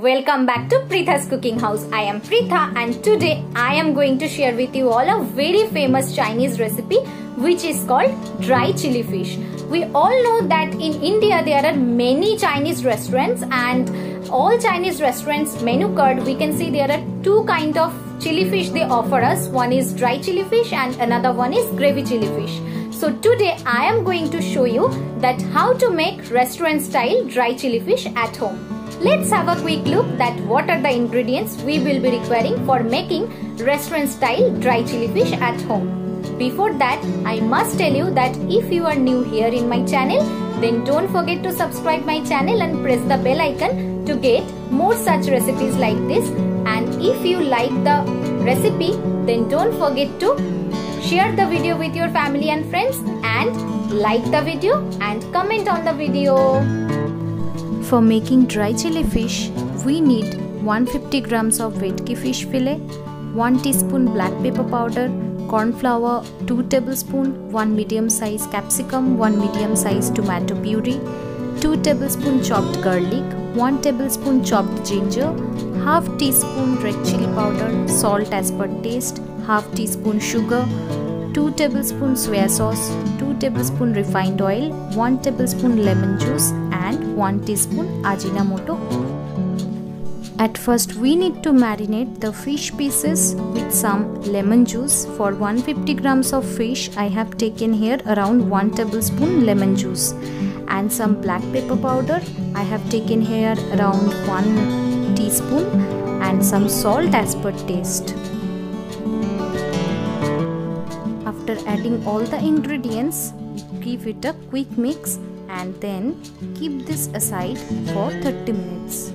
Welcome back to Pritha's Cooking House. I am Pritha and today I am going to share with you all a very famous Chinese recipe which is called dry chili fish. We all know that in India there are many Chinese restaurants, and all Chinese restaurants menu card we can see there are two kind of chili fish they offer us. One is dry chili fish and another one is gravy chili fish. So today I am going to show you that how to make restaurant style dry chili fish at home. Let's have a quick look that what are the ingredients we will be requiring for making restaurant style dry chili fish at home. Before that, I must tell you that if you are new here in my channel, then don't forget to subscribe my channel and press the bell icon to get more such recipes like this. And if you like the recipe, then don't forget to share the video with your family and friends and like the video and comment on the video. For making dry chili fish, we need 150 grams of vetki fish fillet, 1 teaspoon black pepper powder, corn flour 2 tablespoons, 1 medium size capsicum, 1 medium size tomato puree, 2 tablespoons chopped garlic, 1 tablespoon chopped ginger, half teaspoon red chili powder, salt as per taste, half teaspoon sugar, 2 tablespoons soya sauce, 2 tablespoons refined oil, 1 tablespoon lemon juice and 1 teaspoon Ajinomoto. At first we need to marinate the fish pieces with some lemon juice. For 150 grams of fish I have taken here around 1 tablespoon lemon juice, and some black pepper powder I have taken here around 1 teaspoon and some salt as per taste. After adding all the ingredients, give it a quick mix and then keep this aside for 30 minutes.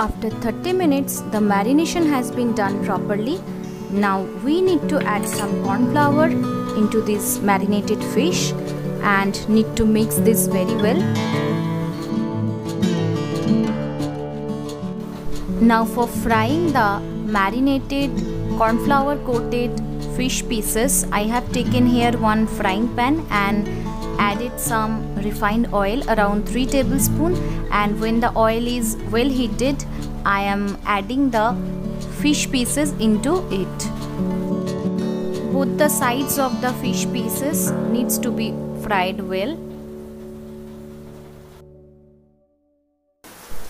After 30 minutes, the marination has been done properly. Now we need to add some corn flour into this marinated fish and need to mix this very well. Now for frying the marinated corn flour coated fish pieces, I have taken here one frying pan and added some refined oil around 3 tablespoons, and when the oil is well heated I am adding the fish pieces into it. Both the sides of the fish pieces needs to be fried well.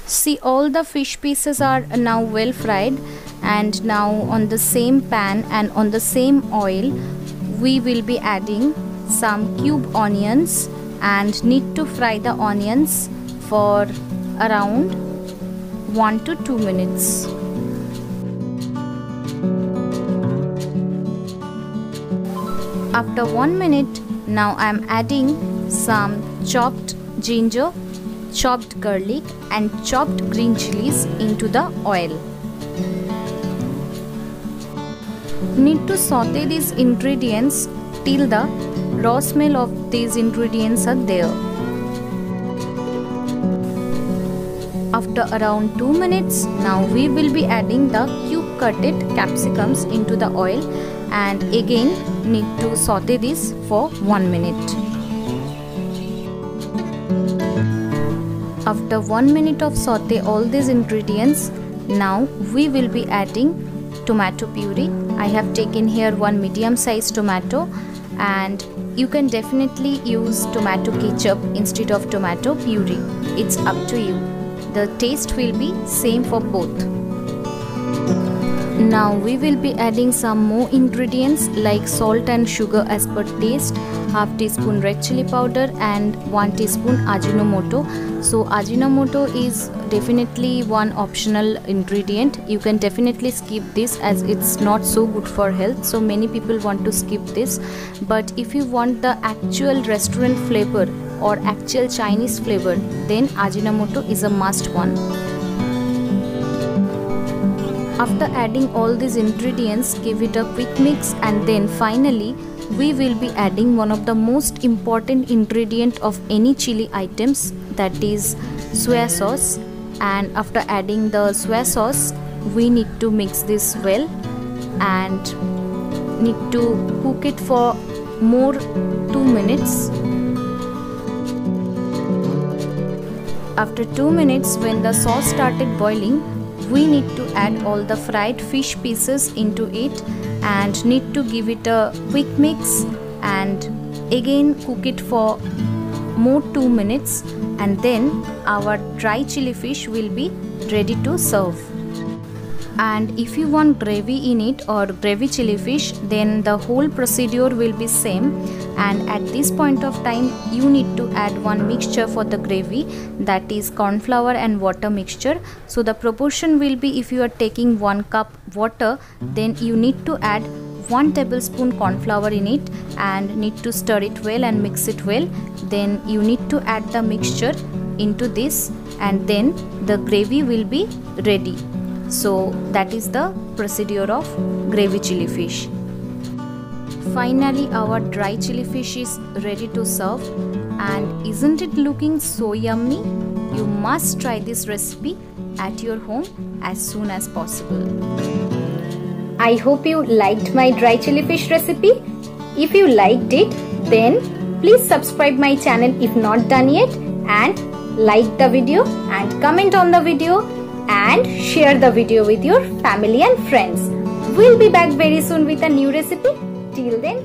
See, all the fish pieces are now well fried, and now on the same pan and on the same oil we will be adding some cube onions and need to fry the onions for around 1 to 2 minutes. After 1 minute, now I am adding some chopped ginger, chopped garlic and chopped green chilies into the oil. Need to saute these ingredients till the raw smell of these ingredients are there. After around 2 minutes, now we will be adding the cube cutted capsicums into the oil and again need to saute this for 1 minute. After 1 minute of saute all these ingredients, now we will be adding tomato puree. I have taken here one medium sized tomato, and you can definitely use tomato ketchup instead of tomato puree. It's up to you. The taste will be same for both. Now we will be adding some more ingredients like salt and sugar as per taste, half teaspoon red chili powder and 1 teaspoon Ajinomoto. So Ajinomoto is definitely one optional ingredient. You can definitely skip this as it's not so good for health, so many people want to skip this. But if you want the actual restaurant flavor or actual Chinese flavor, then Ajinomoto is a must one. After adding all these ingredients, give it a quick mix, and then finally we will be adding one of the most important ingredient of any chili items, that is soya sauce. And after adding the soya sauce, we need to mix this well and need to cook it for more 2 minutes. after 2 minutes, when the sauce started boiling, we need to add all the fried fish pieces into it and need to give it a quick mix and again cook it for more 2 minutes, and then our dry chili fish will be ready to serve. And if you want gravy in it or gravy chili fish, then the whole procedure will be same, and at this point of time you need to add one mixture for the gravy, that is corn flour and water mixture. So the proportion will be, if you are taking 1 cup water, then you need to add 1 tablespoon corn flour in it and need to stir it well and mix it well. Then you need to add the mixture into this and then the gravy will be ready. So that is the procedure of gravy chili fish. Finally, our dry chili fish is ready to serve, and isn't it looking so yummy? You must try this recipe at your home as soon as possible. I hope you liked my dry chili fish recipe. If you liked it, then please subscribe my channel if not done yet, and like the video and comment on the video and share the video with your family and friends. We'll be back very soon with a new recipe. Till then,